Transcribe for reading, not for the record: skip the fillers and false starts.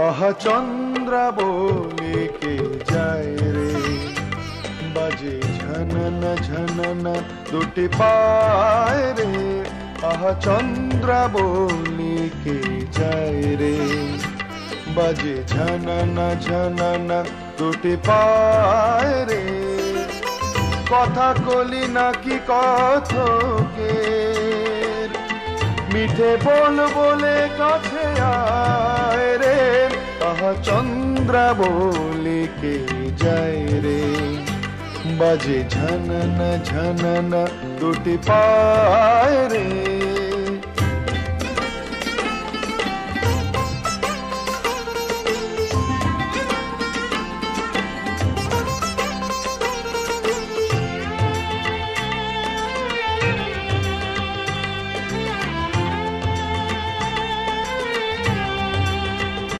আহা চন্দ্রাবলীকে যায় রে, বাজে ঝননা ঝননা দুটি পায় রে। আহা চন্দ্রাবলীকে যায় রে, বাজে ঝননা ঝননা দুটি পায় রে। কথা কলি নাকি কথকের, মিঠে বল বলে কাছে আয় রে। আহা চন্দ্রাবলীকে যায় রে, বাজে ঝননা ঝননা দুটি পায় রে।